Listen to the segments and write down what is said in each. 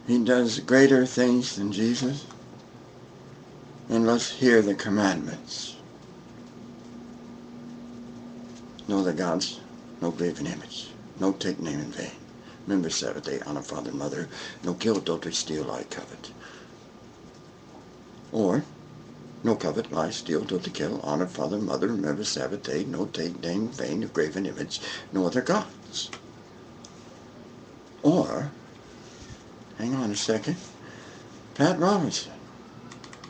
He does greater things than Jesus. And let's hear the commandments. No other gods, no graven image, no take name in vain. Remember Sabbath day, honor father and mother, no kill, adultery, steal, lie, covet. Or, no covet, lie, steal, adultery, kill, honor father and mother, remember Sabbath day, no take name in vain, no graven image, no other gods. Or, hang on a second, Pat Robertson.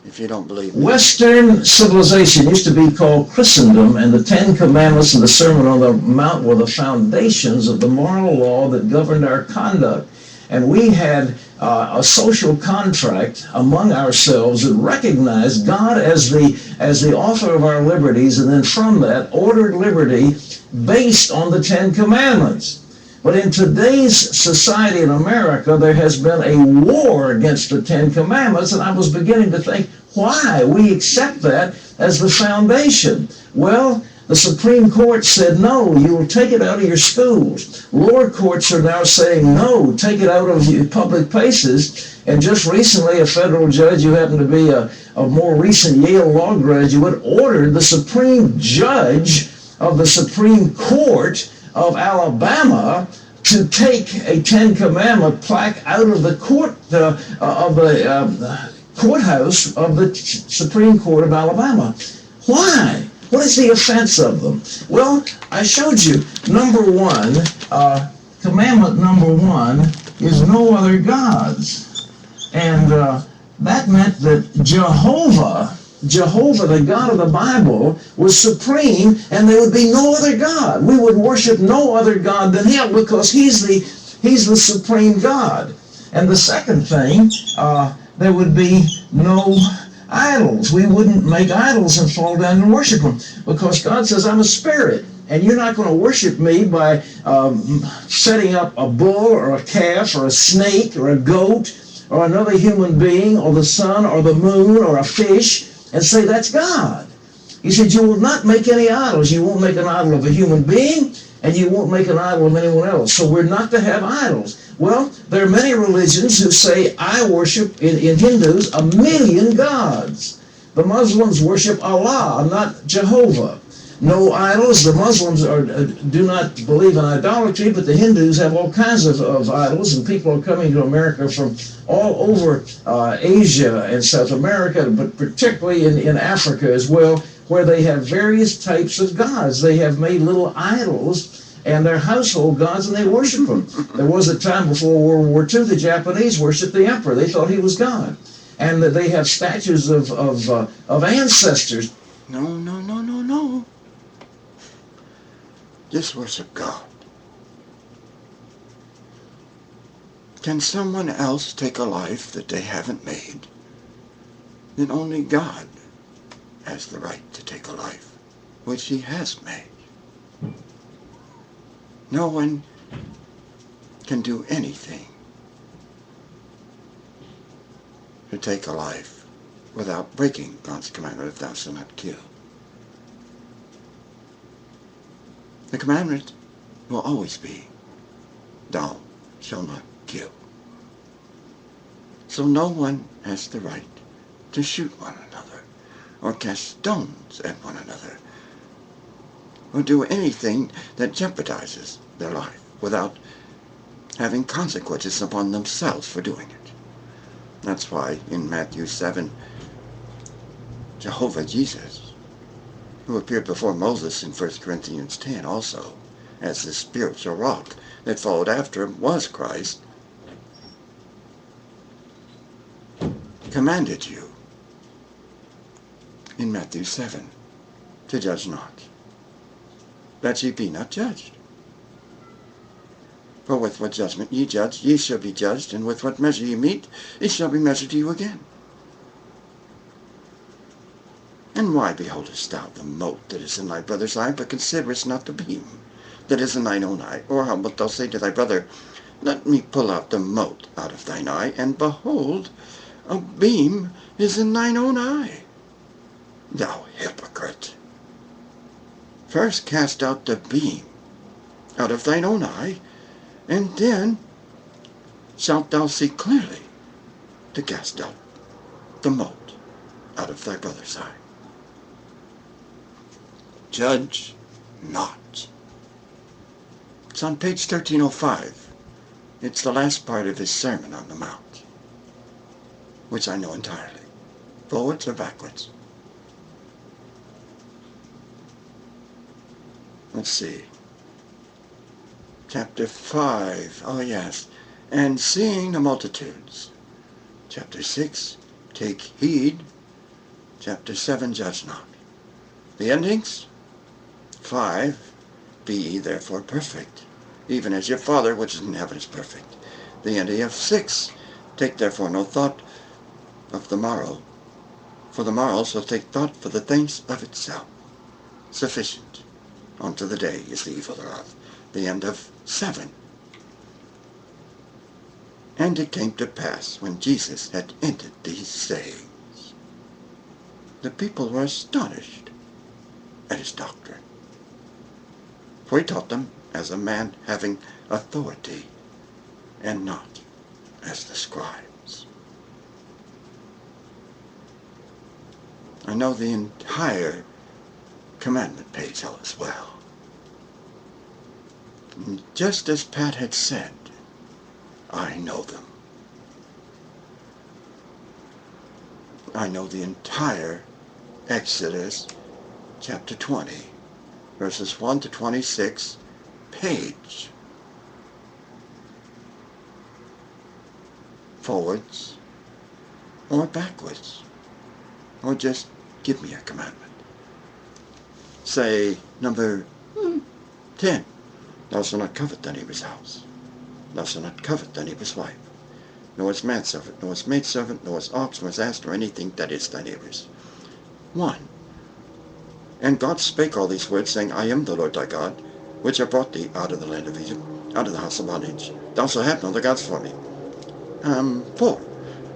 If you don't believe me. Western civilization used to be called Christendom, and the Ten Commandments and the Sermon on the Mount were the foundations of the moral law that governed our conduct. And we had a social contract among ourselves that recognized God as the author of our liberties, and then from that ordered liberty based on the Ten Commandments. But in today's society in America, there has been a war against the Ten Commandments, and I was beginning to think why we accept that as the foundation. Well, the Supreme Court said, no, you will take it out of your schools. Lower courts are now saying, no, take it out of public places. And just recently, a federal judge who happened to be a more recent Yale law graduate ordered the Supreme Judge of the Supreme Court of Alabama to take a Ten Commandment plaque out of the courthouse of the Supreme Court of Alabama. Why? What is the offense of them? Well, I showed you. Number one, commandment number one is no other gods. And that meant that Jehovah, the God of the Bible, was supreme, and there would be no other God. We would worship no other God than Him because He's the supreme God. And the second thing, there would be no idols. We wouldn't make idols and fall down and worship them because God says, I'm a spirit, and you're not going to worship me by setting up a bull or a calf or a snake or a goat or another human being or the sun or the moon or a fish and say that's God. He said, you will not make any idols. You won't make an idol of a human being, and you won't make an idol of anyone else. So we're not to have idols. Well, there are many religions who say, I worship, in Hindus, 1,000,000 gods. The Muslims worship Allah, not Jehovah. No idols. The Muslims do not believe in idolatry, but the Hindus have all kinds of idols, and people are coming to America from all over Asia and South America, but particularly in Africa as well, where they have various types of gods. They have made little idols, and they're household gods, and they worship them. There was a time before World War II, the Japanese worshiped the emperor. They thought he was God. And they have statues of ancestors. No. Just worship God. Can someone else take a life that they haven't made? Then only God has the right to take a life which He has made. No one can do anything to take a life without breaking God's commandment, if thou shalt not kill. The commandment will always be, thou shalt not kill. So no one has the right to shoot one another, or cast stones at one another, or do anything that jeopardizes their life without having consequences upon themselves for doing it. That's why in Matthew 7, Jehovah Jesus, who appeared before Moses in 1 Corinthians 10 also, as the spiritual rock that followed after him was Christ, commanded you in Matthew 7 to judge not, that ye be not judged. For with what judgment ye judge, ye shall be judged, and with what measure ye mete, it shall be measured to you again. And why beholdest thou the mote that is in thy brother's eye, but considerest not the beam that is in thine own eye? Or how wilt thou say to thy brother, let me pull out the mote out of thine eye, and behold, a beam is in thine own eye? Thou hypocrite! First cast out the beam out of thine own eye, and then shalt thou see clearly to cast out the mote out of thy brother's eye. Judge not. It's on page 1305. It's the last part of his Sermon on the Mount, which I know entirely, forwards or backwards. Let's see. Chapter 5, oh yes, and seeing the multitudes. Chapter 6, take heed. Chapter 7, judge not. The endings? 5, be ye therefore perfect, even as your Father which is in heaven is perfect. The ending of 6, take therefore no thought of the morrow, for the morrow shall take thought for the things of itself. Sufficient unto the day is the evil thereof. The end of 7. And it came to pass, when Jesus had ended these sayings, the people were astonished at his doctrine. For he taught them as a man having authority, and not as the scribes. I know the entire commandment page as well. And just as Pat had said, I know them. I know the entire Exodus chapter 20, verses 1 to 26, page. Forwards or backwards. Or just give me a commandment. Say number 10. Thou shalt not covet thy neighbor's house. Thou shalt not covet thy neighbor's wife, nor his manservant, nor his maidservant, nor his ox, nor his ass, nor anything that is thy neighbor's. 1. And God spake all these words, saying, I am the Lord thy God, which have brought thee out of the land of Egypt, out of the house of bondage. Thou shalt have no other gods for me. 4.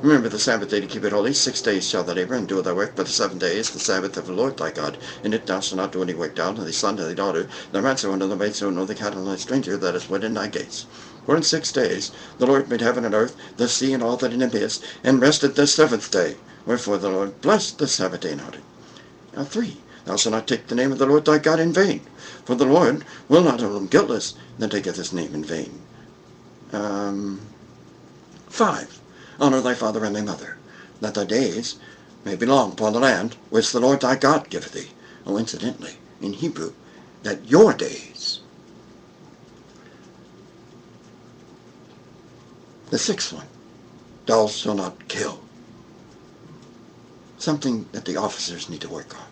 Remember the Sabbath day to keep it holy. 6 days shalt thou labor and do thy work, but the 7th day is the Sabbath of the Lord thy God. In it thou shalt not do any work, thou, nor thy son, nor thy daughter, thy manservant, nor thy maidservant, nor thy cattle, nor thy stranger that is within thy gates. For in 6 days the Lord made heaven and earth, the sea, and all that in them is, and rested the 7th day. Wherefore the Lord blessed the Sabbath day and honored it. 3. Thou shalt not take the name of the Lord thy God in vain, for the Lord will not hold him guiltless that taketh his name in vain. 5. Honor thy father and thy mother, that thy days may be long upon the land which the Lord thy God giveth thee. Oh, incidentally, in Hebrew, that your days. The 6th one, thou shalt not kill. Something that the officers need to work on,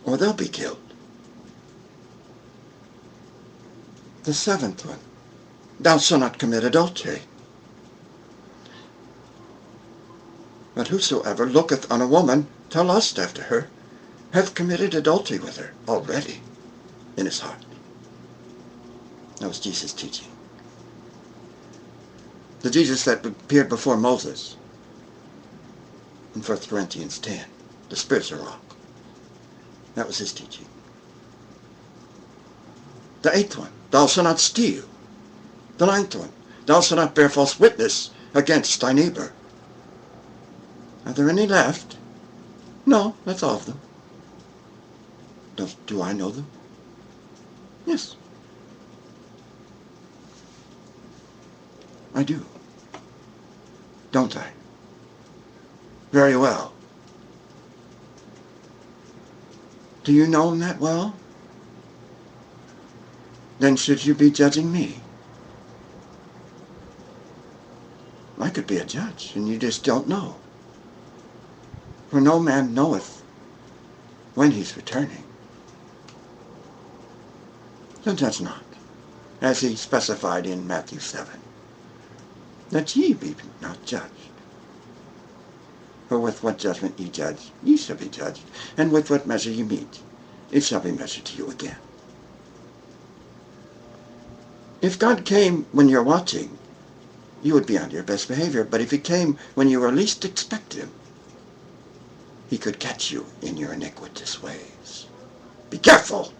or they'll be killed. The 7th one, thou shalt not commit adultery. But whosoever looketh on a woman to lust after her, hath committed adultery with her already in his heart. That was Jesus' teaching. The Jesus that appeared before Moses in 1 Corinthians 10, the spiritual rock. That was his teaching. The 8th one, thou shalt not steal. The 9th one, thou shalt not bear false witness against thy neighbor. Are there any left? No, that's all of them. Do I know them? Yes. I do. Don't I? Very well. Do you know them that well? Then should you be judging me? I could be a judge, and you just don't know. For no man knoweth when he's returning. So judge not, as he specified in Matthew 7, that ye be not judged. For with what judgment ye judge, ye shall be judged, and with what measure ye meet, it shall be measured to you again. If God came when you're watching, you would be on your best behavior, but if he came when you were least expect him, he could catch you in your iniquitous ways. Be careful!